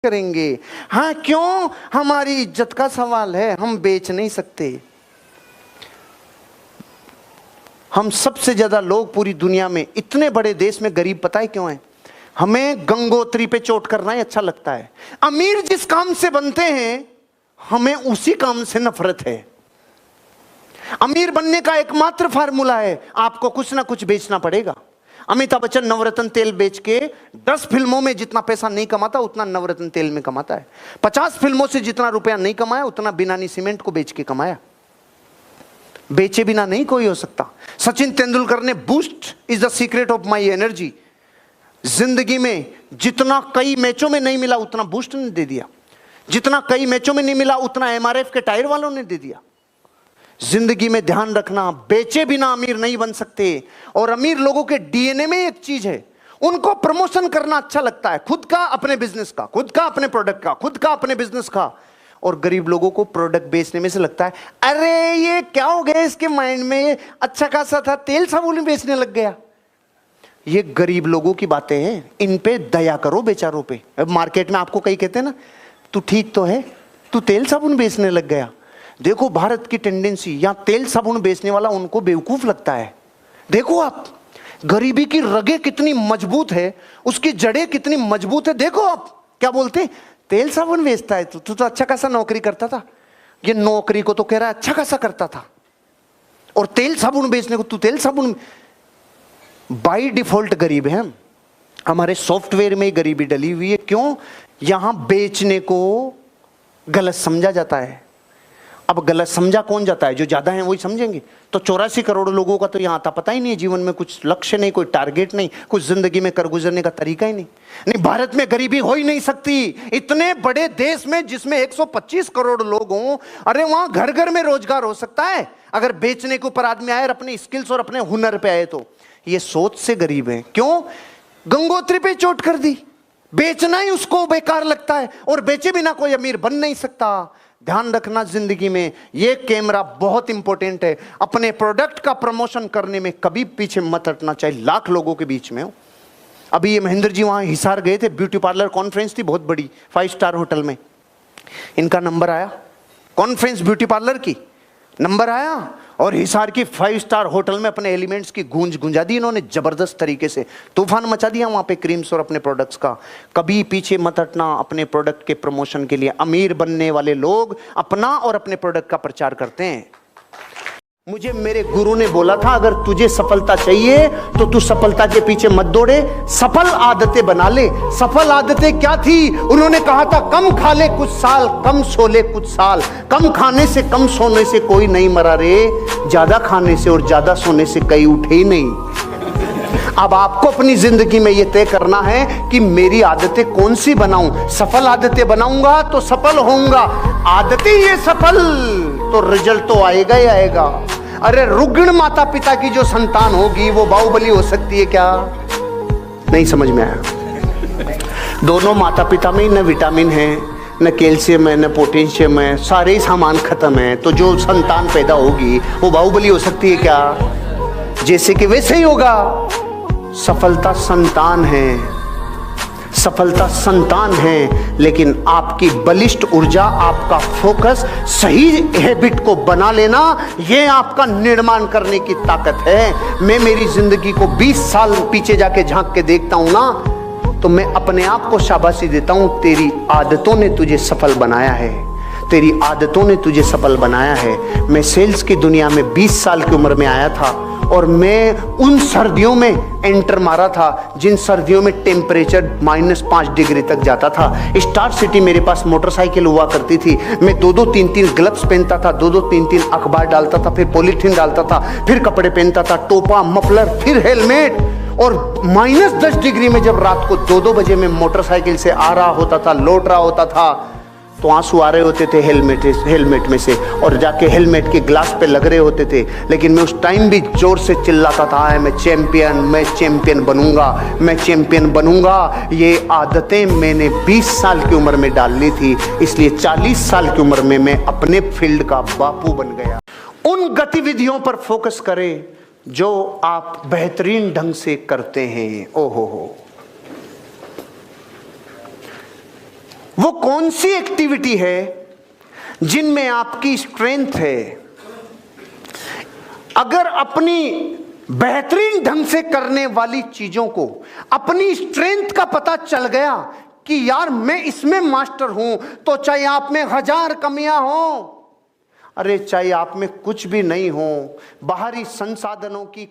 करेंगे। हाँ, क्यों? हमारी इज्जत का सवाल है, हम बेच नहीं सकते। हम सबसे ज्यादा लोग पूरी दुनिया में, इतने बड़े देश में गरीब पता है क्यों है? हमें गंगोत्री पे चोट करना ही अच्छा लगता है। अमीर जिस काम से बनते हैं हमें उसी काम से नफरत है। अमीर बनने का एकमात्र फार्मूला है, आपको कुछ ना कुछ बेचना पड़ेगा। अमिताभ बच्चन नवरत्न तेल बेच के 10 फिल्मों में जितना पैसा नहीं कमाता उतना नवरत्न तेल में कमाता है। 50 फिल्मों से जितना रुपया नहीं कमाया उतना बिनानी सीमेंट को बेच के कमाया। बेचे बिना नहीं कोई हो सकता। सचिन तेंदुलकर ने boost is the secret of my energy, जिंदगी में जितना कई मैचों में नहीं मिला उतना बूस्ट ने दे दिया, जितना कई मैचों में नहीं मिला उतना एमआरएफ के टायर वालों ने दे दिया। जिंदगी में ध्यान रखना, बेचे बिना अमीर नहीं बन सकते। और अमीर लोगों के डीएनए में एक चीज है, उनको प्रमोशन करना अच्छा लगता है, खुद का, अपने बिजनेस का, खुद का, अपने प्रोडक्ट का, खुद का, अपने बिजनेस का। और गरीब लोगों को प्रोडक्ट बेचने में से लगता है अरे ये क्या हो गया, इसके माइंड में अच्छा खासा था, तेल साबुन बेचने लग गया। ये गरीब लोगों की बातें हैं, इन पे दया करो बेचारों पे। अब मार्केट में आपको कई कहते हैं ना, तू ठीक तो है, तू तेल साबुन बेचने लग गया। देखो भारत की टेंडेंसी, यहां तेल साबुन बेचने वाला उनको बेवकूफ लगता है। देखो आप, गरीबी की रगें कितनी मजबूत है, उसकी जड़ें कितनी मजबूत है। देखो आप क्या बोलते हैं, तेल साबुन बेचता है, तू तो अच्छा खासा नौकरी करता था। ये नौकरी को तो कह रहा है अच्छा खासा करता था, और तेल साबुन बेचने को तू तेल साबुन। बाय डिफॉल्ट गरीब है हम, हमारे सॉफ्टवेयर में ही गरीबी डली हुई है। क्यों? यहां बेचने को गलत समझा जाता है। अब गलत समझा कौन जाता है? जो ज्यादा है वही समझेंगे। तो 84 करोड़ लोगों का तो यहां आता पता ही नहीं है, जीवन में कुछ लक्ष्य नहीं, कोई टारगेट नहीं, कुछ जिंदगी में कर गुजरने का तरीका ही नहीं। भारत में गरीबी हो ही नहीं सकती। इतने बड़े देश में जिसमें 125 करोड़ लोग हों, अरे वहां घर घर में रोजगार हो सकता है अगर बेचने के ऊपर आदमी आए और अपने स्किल्स और अपने हुनर पे आए। तो ये सोच से गरीब है। क्यों? गंगोत्री पे चोट कर दी, बेचना ही उसको बेकार लगता है, और बेचे बिना कोई अमीर बन नहीं सकता। ध्यान रखना, जिंदगी में ये कैमरा बहुत इंपॉर्टेंट है। अपने प्रोडक्ट का प्रमोशन करने में कभी पीछे मत हटना, चाहे लाख लोगों के बीच में हो। अभी ये महेंद्र जी वहां हिसार गए थे, ब्यूटी पार्लर कॉन्फ्रेंस थी बहुत बड़ी, 5 स्टार होटल में। इनका नंबर आया, कॉन्फ्रेंस ब्यूटी पार्लर की नंबर आया, और हिसार की 5 स्टार होटल में अपने एलिमेंट्स की गूंज गुंजा दी इन्होंने, जबरदस्त तरीके से तूफान मचा दिया वहां पे क्रीम्स और अपने प्रोडक्ट्स का। कभी पीछे मत हटना अपने प्रोडक्ट के प्रमोशन के लिए। अमीर बनने वाले लोग अपना और अपने प्रोडक्ट का प्रचार करते हैं। मुझे मेरे गुरु ने बोला था, अगर तुझे सफलता चाहिए तो तू सफलता के पीछे मत दौड़े, सफल आदतें बना ले। सफल आदतें क्या थी? उन्होंने कहा था कम खा ले कुछ साल, कम सो ले कुछ साल। कम खाने से कम सोने से कोई नहीं मरा रे, ज्यादा खाने से और ज्यादा सोने से कई उठे ही नहीं। अब आपको अपनी जिंदगी में यह तय करना है कि मेरी आदतें कौन सी बनाऊं। सफल आदतें बनाऊंगा तो सफल होऊंगा, आदतें ये सफल तो रिजल्ट तो आएगा ही आएगा। अरे रुग्ण माता पिता की जो संतान होगी वो बाहुबली हो सकती है क्या? नहीं समझ में आया। दोनों माता पिता में ही न विटामिन है, न कैल्शियम है, न पोटेशियम है, सारे ही सामान खत्म है, तो जो संतान पैदा होगी वो बाहुबली हो सकती है क्या? जैसे कि वैसे ही होगा। सफलता संतान है, सफलता संतान है, लेकिन आपकी बलिष्ठ ऊर्जा, आपका फोकस, सही हैबिट को बना लेना, यह आपका निर्माण करने की ताकत है। मैं मेरी जिंदगी को 20 साल पीछे जाके झांक के देखता हूं ना, तो मैं अपने आप को शाबाशी देता हूं, तेरी आदतों ने तुझे सफल बनाया है, तेरी आदतों ने तुझे सफल बनाया है। मैं सेल्स की दुनिया में 20 साल की उम्र में आया था, और मैं उन सर्दियों में एंटर मारा था जिन सर्दियों में टेम्परेचर -5 डिग्री तक जाता था। स्टार सिटी मेरे पास मोटरसाइकिल हुआ करती थी, मैं 2-2, 3-3 ग्लव्स पहनता था, 2-2, 3-3 अखबार डालता था, फिर पॉलीथीन डालता था, फिर कपड़े पहनता था, टोपा, मफलर, फिर हेलमेट। और -10 डिग्री में जब रात को 2-2 बजे में मोटरसाइकिल से आ रहा होता था, लौट रहा होता था, तो आंसू आ रहे होते थे हेलमेट में से, और जाके हेलमेट के ग्लास पे लग रहे होते थे। लेकिन मैं उस टाइम भी जोर से चिल्लाता था, मैं चैंपियन बनूंगा, मैं चैंपियन बनूंगा। ये आदतें मैंने 20 साल की उम्र में डाल ली थी, इसलिए 40 साल की उम्र में मैं अपने फील्ड का बापू बन गया। उन गतिविधियों पर फोकस करें जो आप बेहतरीन ढंग से करते हैं। ओहो हो, वो कौन सी एक्टिविटी है जिनमें आपकी स्ट्रेंथ है। अगर अपनी बेहतरीन ढंग से करने वाली चीजों को अपनी स्ट्रेंथ का पता चल गया कि यार मैं इसमें मास्टर हूं, तो चाहे आप में 1000 कमियां हो, अरे चाहे आप में कुछ भी नहीं हो, बाहरी संसाधनों की